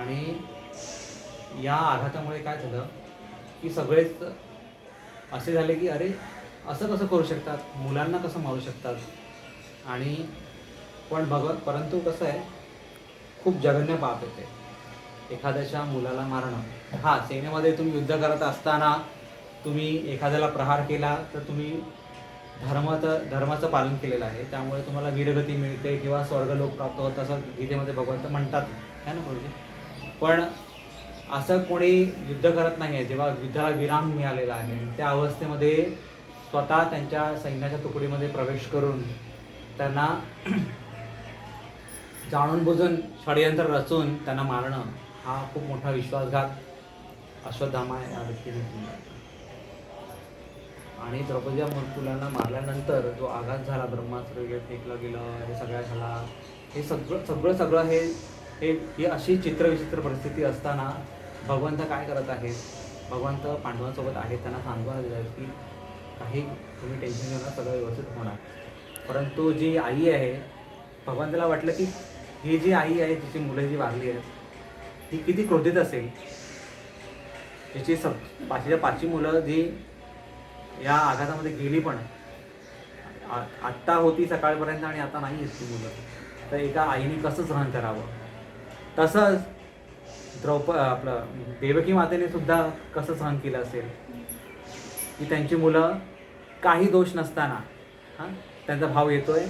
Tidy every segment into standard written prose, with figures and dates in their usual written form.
आणि या आघातामुळे काय झालं की सगळेच असे झाले की अरे असं कसं करू शकतात, मुलांना कसं मारू शकतात. आणि पण परंतु कसं आहे, खूप जघन्य पाप येते एखाद्याच्या मुलाला मारणं. हां, सेनेमध्ये तुम्ही युद्ध करत असताना तुम्ही एखाद्याला प्रहार केला तर तुम्ही धर्माचं पालन केलेलं आहे, त्यामुळे तुम्हाला वीरगती मिळते किंवा स्वर्गलोक प्राप्त होतं असं गीतेमध्ये भगवंत म्हणतात है ना गुरुजी. पण असं कोणी युद्ध करत नाही आहे जेव्हा युद्धाला विराम मिळालेला आहे, त्या अवस्थेमध्ये स्वतः त्यांच्या सैन्याच्या तुकडीमध्ये प्रवेश करून त्यांना जाणून बुजून षडयंत्र रचून त्यांना मारणं हा खूप मोठा विश्वासघात अश्वत्थामा या व्यक्तीने केला. आणि द्रौपदीच्या मुलांना मारल्यानंतर जो आघात झाला, ब्रह्मास्त्र वगैरे फेकलं गेलं, हे सगळ्या झाला, हे सगळं ही अशी चित्रविचित्र परिस्थिती असताना भगवंत काय करत आहेत, भगवंत पांडवांसोबत आहेत, त्यांना सांत्वना देत आहेत की काही तुम्ही टेन्शन घेऊन सगळं व्यवस्थित होणार. परंतु जी आई आहे, भगवंताला वाटलं की ही जी आई आहे, तिची मुलं जी वारली आहेत ही किती क्रोधित असेल, तिची पाचीच्या पाचही मुलं जी या आघातामध्ये गेली पण आत्ता होती सकाळपर्यंत आणि आता नाही आहेत ती मुलं, तर एका आईने कसं सहन करावं. तसंच आपलं देवकी मातेने सुद्धा कसं सहन केलं असेल की त्यांची मुलं काही दोष नसताना त्यांचा भाव येतोय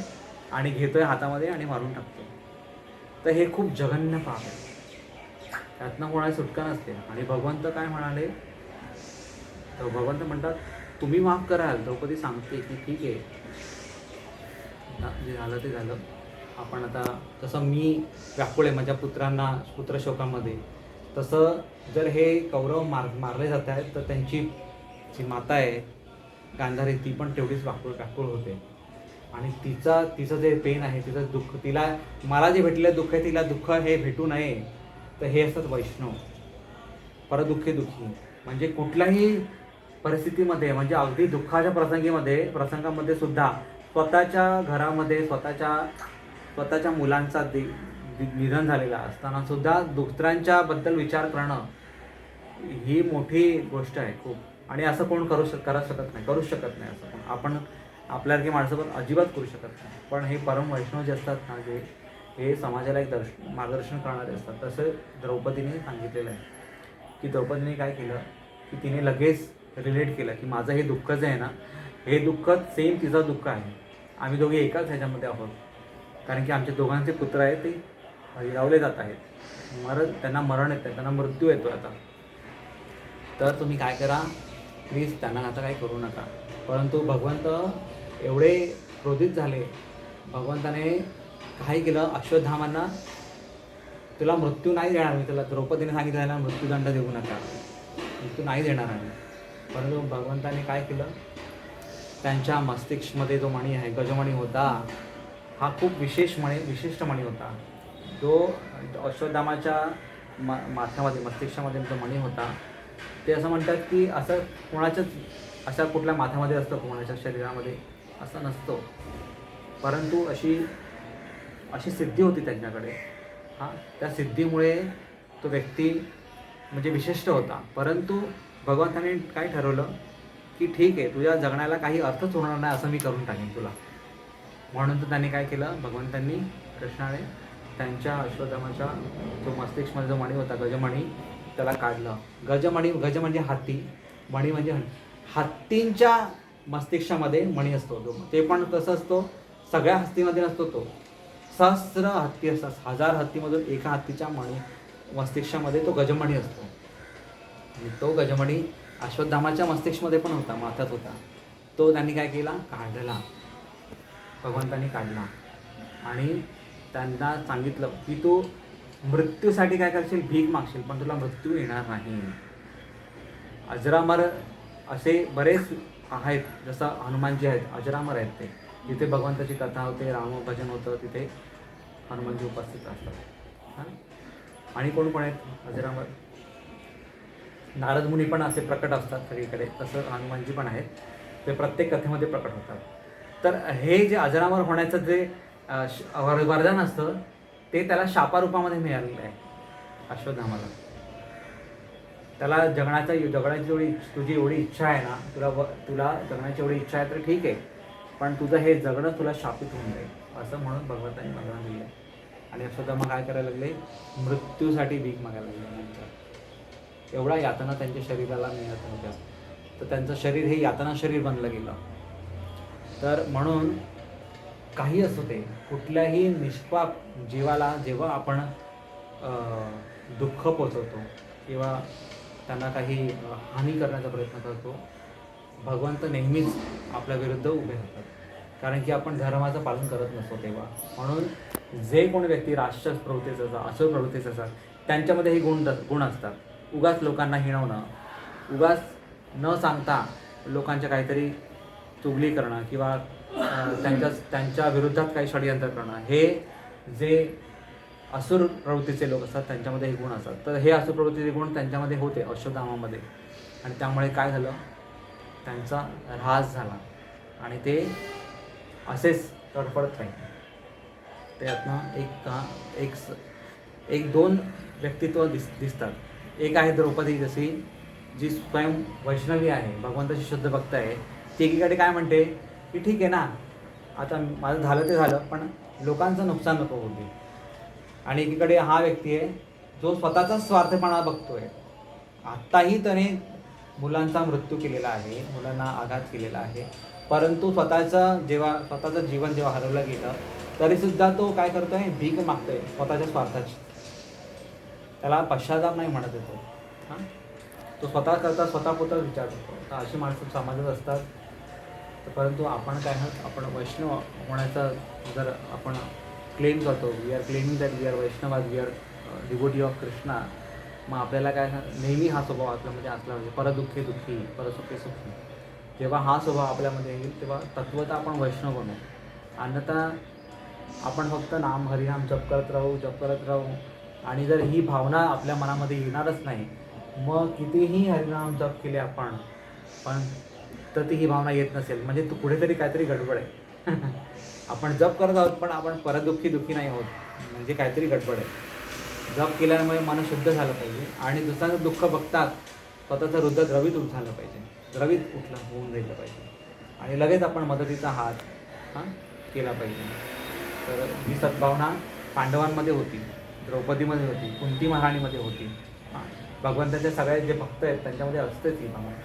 आणि घेतोय हातामध्ये आणि मारून टाकतो. तर हे खूप जघन्य पाप आहे, त्यातनं कोणाला सुटका नसते. आणि भगवंत काय म्हणाले, तर भगवंत म्हणतात तुम्ही माफ कराल. द्रौपदी सांगते की ठीक आहे, जे झालं ते झालं. आपण आता जसं मी व्याकुळ आहे माझ्या पुत्रशोकामध्ये, तसं जर हे कौरव मारले जात आहेत तर त्यांची जी माता आहे गांधारी, ती पण तेवढीच व्याकुळ होते. आणि तिचं जे पेन आहे, तिचं दुःख, तिला मला जे भेटलेलं दुःख आहे तिला दुःख हे भेटू नये. तर हे असतात वैष्णव, परदुःखी दुःखी. म्हणजे कुठल्याही परिस्थितीमध्ये, म्हणजे अगदी दुःखाच्या प्रसंगामध्ये सुद्धा स्वतःच्या घरामध्ये स्वतःच्या मुलांचा निधन झालेला असताना सुद्धा दुसऱ्यांच्या बद्दल विचार करणं ही मोठी गोष्ट आहे खूप. आणि असं कोण करूच शकत नाही. असं कोण आपण आपल्यासारखी माणसं पण अजिबात करू शकत नाही. पण हे परम वैष्णव जे असतात ना, जे हे समाजाला एक मार्गदर्शन करणारे असतात. तसं द्रौपदीने सांगितलेलं आहे की द्रौपदीने काय केलं की तिने लगेच रिलेट केलं की माझं हे दुःख जे आहे ना, हे दुःख सेम तिचं दुःख आहे. आम्ही दोघे एकाच ह्याच्यामध्ये आहोत, कारण की आमच्या दोघांचे पुत्र आहेत ते हिरावले जात आहेत, त्यांना मरण येतं, त्यांना मृत्यू येतो आता. तर तुम्ही काय करा, प्लीज त्यांना आता काही करू नका. परंतु भगवंत एवढे क्रोधित झाले, भगवंताने काय केलं, अश्वत्थामांना तुला मृत्यू नाही देणार मी, तुला द्रौपदीने सांगितलं ना मृत्यूदंड देऊ नका, मृत्यू नाही देणार आम्ही. परंतु भगवंताने काय केलं, त्यांच्या मस्तिष्कमध्ये जो मणी आहे, गजमणी होता, हा खूप विशिष्ट मणी होता. जो अश्वत्थामाच्या माथ्यामध्ये, मस्तिष्कामध्ये जो मणी होता, ते असं म्हणतात की असं कोणाच्याच अशा कुठल्या माथ्यामध्ये असतं, कोणाच्या शरीरामध्ये असं नसतो. परंतु अशी सिद्धी होती त्यांच्याकडे. त्या सिद्धीमुळे तो व्यक्ती म्हणजे विशिष्ट होता. परंतु भगवंताने काय ठरवलं की ठीक आहे, तुझ्या जगण्याला काही अर्थच होणार नाही, असं मी करून टाकेन तुला. म्हणून तर त्यांनी काय केलं, भगवंतांनी, कृष्णाने त्यांच्या अश्वत्थामाच्या जो मस्तिष्कमध्ये जो मणी होता, गजमणी, त्याला काढलं. गज म्हणजे हाती, मणी म्हणजे हत्तींच्या मस्तिष्कामध्ये मणी असतो. ते पण कसं असतो, सगळ्या हत्तीमध्ये नसतो तो, सहस्र हत्ती असतात, 1000 हत्तीमधून एका हत्तीच्या मस्तिष्कामध्ये तो गजमणी असतो. आणि तो गजमणी अश्वत्थामाच्या मस्तिष्कमध्ये पण होता, माथ्यात होता. तो त्यांनी काय केला, काढला, भगवंतांनी काढला. आणि त्यांना सांगितलं की तू मृत्यूसाठी काय करशील, भीक मागशील, पण तुला मृत्यू येणार नाही. अजरामर असे बरेच आहेत, जसं हनुमानजी आहेत, अजरामर आहेत ते. जिथे भगवंताची कथा होते, रामभजन होतं, तिथे हनुमानजी उपस्थित असतात. आणि कोण आहेत अजरामर, नारद मुनी पण असे प्रकट असतात सगळीकडे, तसं हनुमानजी पण आहेत, ते प्रत्येक कथेमध्ये प्रकट होतात. तर हे जे अजरामर होण्याचं जे वरदान असतं, ते त्याला शापारूपामध्ये मिळालेलं आहे. अश्वत्थामाला. त्याला जगण्याची तुझी एवढी इच्छा आहे ना, तुला जगण्याची एवढी इच्छा आहे तर ठीक आहे, पण तुझं हे जगणं तुला शापित होऊन जाईल असं म्हणून भगवंतांनी वरदान दिलं. आणि अश्वत्थामा काय करायला लागले, मृत्यूसाठी भीक मागायला लागले. नंतर एवढा यातना त्यांच्या शरीराला मिळत नव्हत्या, तर त्यांचं शरीर हे यातना शरीर बनलं गेलं. तर म्हणून काही असो ते, कुठल्याही निष्पाप जीवाला जेव्हा आपण दुःख पोचवतो किंवा त्यांना काही हानी करण्याचा प्रयत्न करतो, भगवंत नेहमीच आपल्या विरुद्ध उभे राहतात, कारण की आपण धर्माचं पालन करत नसतो तेव्हा. म्हणून जे कोणी व्यक्ती राक्षस प्रवृत्तीचे असतात, असुर प्रवृत्तीचे असतात, त्यांच्यामध्ये हे गुण असतात. उगाच लोकांना हिणवणं, उगाच न सांगता लोकांच्या काहीतरी चुगली करणं किंवा त्यांच्या विरुद्धात काही षडयंत्र करणं, हे जे असुर प्रवृत्तीचे लोक असतात त्यांच्यामध्ये हे गुण असतात. तर हे असुर प्रवृत्तीचे गुण त्यांच्यामध्ये होते अश्वत्थामामध्ये, आणि त्यामुळे काय झालं, त्यांचा ऱ्हास झाला आणि ते असेच तडफडत राहिले. त्यातनं एक दोन व्यक्तित्व दिसतात. एक आहे द्रौपदी, जशी जी स्वयं वैष्णवी आहे, भगवंताची शुद्ध भक्त आहे. ती एकीकडे काय म्हणते की ठीक आहे ना, आता माझं झालं ते झालं, पण लोकांचं नुकसान नको होऊ दे. आणि एकीकडे हा व्यक्ती आहे जो स्वतःचा स्वार्थपणा बघतोय. आत्ताही त्याने मुलांचा मृत्यू केलेला आहे, मुलांना आघात केलेला आहे, परंतु स्वतःचं जीवन जेव्हा हरवलं गेलं तरीसुद्धा तो काय करतोय, भीक मागतोय स्वतःच्या स्वार्थाची. त्याला पश्चाताप नाही म्हणत येतो. हां, तो स्वतः करता स्वतःपुरता विचार करतो. तर अशी माणसं समाजात असतात. परंतु आपण काय आहोत, आपण वैष्णव होण्याचा जर आपण क्लेम करतो, we are claiming that we are Vaishnavas, we are devotee of Krishna, मग आपल्याला काय नेहमी हा स्वभाव आपल्यामध्ये असला पाहिजे, परदुःखी दुःखी परसुखे सुखी. जेव्हा हा स्वभाव आपल्यामध्ये येईल तेव्हा तत्वतः आपण वैष्णव बनू. अन्यथा आपण फक्त नाम हरिनाम जप करत राहू आणि जर ही भावना आपल्या मनामध्ये येणारच नाही, मग कितीही हरिनाम जप केले आपण, पण तर ती ही भावना येत नसेल, म्हणजे तू कुठेतरी काहीतरी गडबड आहे. आपण जप करत आहोत पण आपण परदुःखी दुःखी नाही होत, म्हणजे काहीतरी गडबड आहे. जप केल्यामुळे मन शुद्ध झालं पाहिजे आणि दुसऱ्यांचं दुःख बघतात स्वतःचं हृदय द्रवित झालं पाहिजे, द्रवित होऊन जायला पाहिजे आणि लगेच आपण मदतीचा हात केला पाहिजे. तर ही सद्भावना पांडवांमध्ये होती, द्रौपदीमध्ये होती, कुंती महाराणीमध्ये होती. भगवंताचे सगळे जे भक्त आहेत त्यांच्यामध्ये असतेच ही भावना.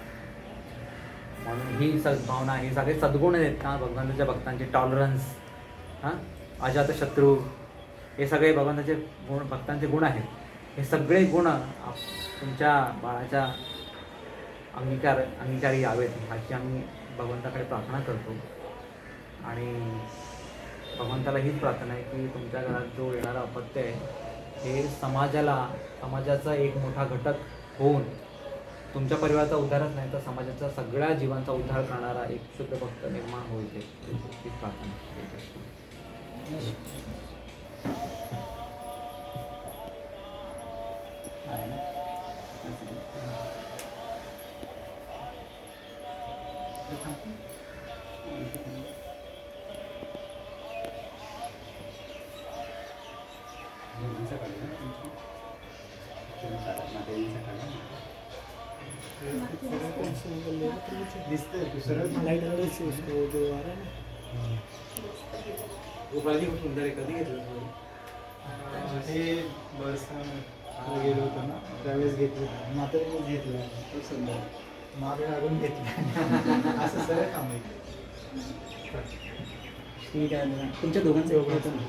म्हणून ही सद्भावना, ही सगळे सद्गुण आहेत ना भगवंताच्या भक्तांचे. टॉलरन्स, अजातशत्रू, हे सगळे भगवंताचे भक्तांचे गुण आहेत. हे सगळे गुण तुमच्या बाळाच्या अंगीकारी यावेत अशी आम्ही भगवंताकडे प्रार्थना करतो. आणि भगवंताला हीच प्रार्थना आहे की तुमच्या घरात जो येणारा अपत्य आहे हे समाजाचा एक मोठा घटक होऊन तुमच्या परिवाराचा उद्धारच नाही तर समाजाचा सगळ्या जीवांचा उद्धार करणारा एक शुद्ध भक्त निर्माण होईल. हीच प्रार्थना. सुंदर आहे. कधी घेतलं हे बस गेलो होतो ना त्यावेळेस घेतलं, मात्र घेतलं खूप सुंदर मागे लागून घेतलं. असं सगळं काम आहे. ठीक आहे. तुमच्या दोघांचं एवढं होतं ना.